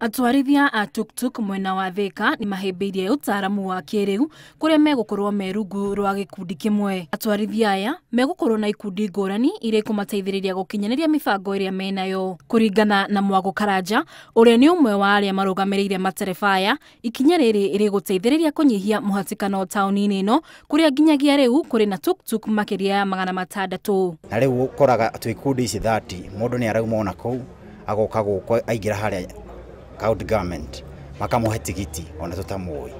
Atwarithia a tuk-tuk mwena wa Thika ni mahĩmbĩirie ũtaaramu wa kĩrĩu kũrĩa megũkorwo merungu rwa gĩkundi kĩmwe. Atwarithia aya megũkorwo na ikundi ngũrani iria ikũmateithĩrĩria gũkinyanĩria mĩbango ĩrĩa menayo. Kũringana na Mwago Karanja, ũrĩa nĩ ũmwe wa arĩa marũgamĩrĩire matereba aya, ikinya rĩrĩ rĩgũteithĩrĩria kũnyihia mũhatĩkano taũni-inĩ ĩno kũrĩa nginyagia rĩu kũrĩ na tuk-tuk makĩria ya 600. Na rĩu ũkoraga twĩ ikundi ici 30 mũndũ nĩ arauma ona kũu agoka gũkũ aingĩra harĩa county government makamuhe tigiti ona tutamũĩ.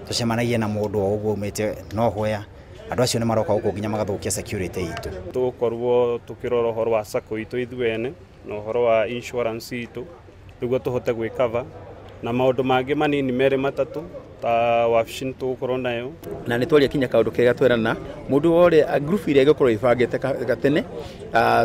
Tucemanagie na mũndũ o ũguo umĩte no hoya andũ acio nĩ maroka gũkũ nginya magathukia security itu. Tũkorwo tukirora ũhoro wa sacco itu ithuene na ũhoro wa insurance itu nĩguo tũhote gwĩcover na maũndũ mangĩ manini merĩ matatũ ta wabici tũkorwo nayo na nĩ twaria kinya kaũndũ kega twerana mũndũ wore a group iria ĩgũkorwo ibangĩte gatene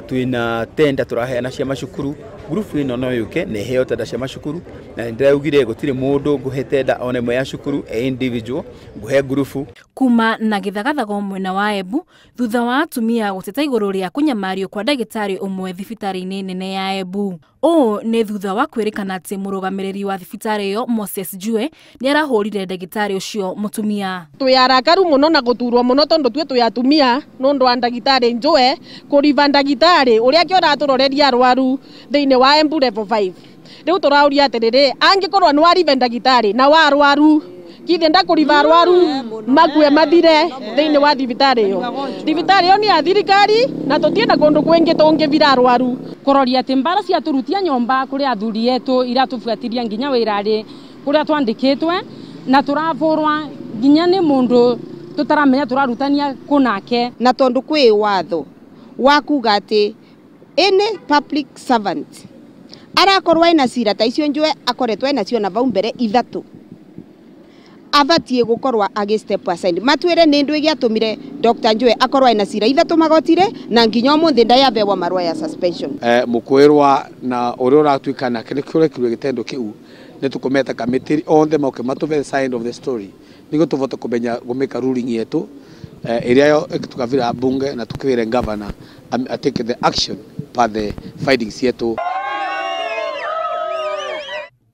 twĩna tenda tũraheana cia macukuru group ĩno no yũke na iheo tenda cia macukuru na ndĩraugire gũtirĩ mũndũ ngũhe tenda ona ĩmwe ya cukuru individual ngũhe group. Kuma na gĩthagathago mwena wa Embu thutha wa atumia gũteta igũrũ rĩa kũnyamario kwa ndagĩtarĩ ũmwe thibitarĩ-inĩ nene ya Embu. Ũũ nĩ thutha wa kwĩrĩkana atĩ mũrũgamĩrĩri wa thibitarĩ ĩyo Moses Jue nĩ arahũrire ndagĩtarĩ ũcio mũtumia. Twĩarakaru mũno na gũturwo mũno tondũ twĩ atumia nũndũ wa ndagĩtarĩ Njũe kũriva ndagĩtarĩ ũrĩa kĩora tũroreria arwaru thĩinĩ wa Embu level 5. Rĩu tũrauria atĩrĩrĩ angĩkorwo nĩ warive ndagĩtarĩ na wa arwaru kithĩ ndakũriva arwaru makue mathire thĩinĩ wa thibitarĩ ĩyo. Thibitarĩ ĩyo nĩ ya thirikari na tũtirĩ na kũndũ kũngĩ tũngĩvira arwaru. Kũroria atĩ mbara cia turutia nyomba kũrĩ athuri etũ iratũbuatiria nginya wĩrarĩ kũrĩa twandĩkĩtwe na tũravũrwa nginya nĩ mũndũ tũtaramenya tũrarutania kũnake. Na tondũ kwĩ watho wa kuga atĩ any public servant arakorwo ena cira ta icio Njũe akoretwo ena cio na vau mbere ithatũ abatie gukorwa agi step aside matwire nĩ ndũ ĩgĩatũmire Dr. Njũe akorwa ena cira ithatũ magotire na nginya ũmũthĩ ndayabewa marũa ya suspension. Mũkwĩrwa na ũrĩa ũratuĩka nake nĩ kĩrekirwo gĩtendo kĩu nĩ tũkometa kamĩtĩ on them okay matũve side of the story nĩguo tũvote kũmenya gũmĩka ruling yetu ĩrĩa tukavira bunge na tukĩwĩre governor take the action for the findings yetu.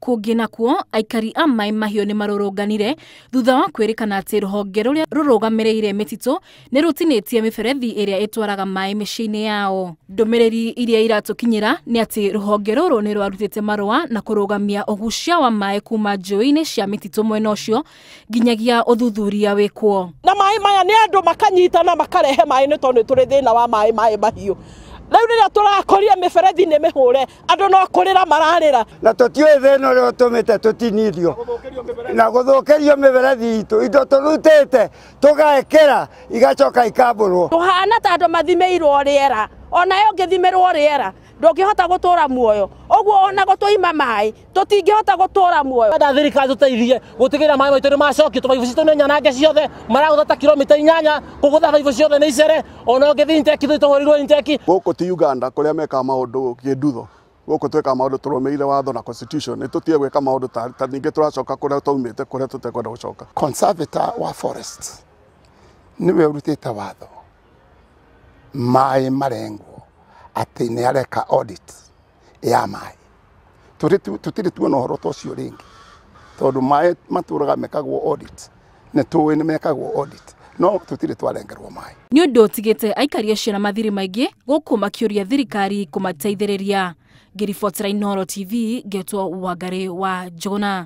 Kũngĩ nakuo aikari a maĩ mahiũ nĩ marũrũnganire thutha wa kwĩrĩkana atĩ rũhonge rũrĩa rũrũgamĩrĩire mĩtitũ nĩ rũtinĩtie mĩberethi ĩrĩa ĩtwaraga maĩ mĩciĩ-inĩ yao. Ndũmĩrĩri iria iratũkinyĩra nĩ atĩ rũhonge rũrũ nĩ rwarutĩte marũa na kũrũgamia ũgucia wa maĩ kuma njũĩ-inĩ cia mĩtitũ mwena ũcio nginyagia ũthuthuria wĩkwo. Na maĩ maya nĩ andũ makanyitana makarehe maĩ nĩ tondũ tũrĩ thĩna wa maĩ mahiũ. Rĩu rĩrĩa tũrakoria mĩberethi nĩ mĩhũre andũ no kũrĩra mararĩra na tũtiũĩ thĩna ũrĩa ũtũmĩte tũtinithio na gũthũkĩrio mĩberethi itũ indo tũrutĩte tũgaĩkĩra igacoka ikambũrwo. Tũhana ta andũ mathimĩirwo rĩera onayo ũngĩthimĩrwo rĩera ndũngĩhota gũtũra muoyo ũguo ona gũtũima maĩ tũtingĩhota gũtũra muoyo. Thirikari tũteithie gũtigĩrĩra maĩ maitũ nĩ macokio tũbaibu citũ nĩ nyanange ciothe maragũthata kilomita 8 kũgũtha baibu ciothe nĩ icere ona ũngĩthiĩ inteki tũhũrirwo inteki. Gũkũ ti Uganda kũrĩa meka maũndũ kĩndutho gũkũ tweka maũndũ tũrũmĩrĩire watho na constitution nĩ tũtige gwĩka maũndũ ta ningĩ tũracoka kũrĩa twaumĩte kũrĩa tũtekwenda gũcoka. Conservator wa forest nĩwe ũrutĩte watho maĩ marengwo atĩ nĩ areka audit ya maĩ. Tũtirĩ tuona ũhoro ta ũcio rĩngĩ tondũ maĩ matũraga mekagwo audit nĩ tũĩ nĩ mekagwo audit no tũtirĩ twarengerwo maĩ. Nĩ ũndũ ũtigĩte aikari acio na mathirĩ maingĩ gũkũ makĩũria thirikari kũmateithĩrĩria. Ngĩribotera Inooro TV, Getwo Wangari wa Njũgũna.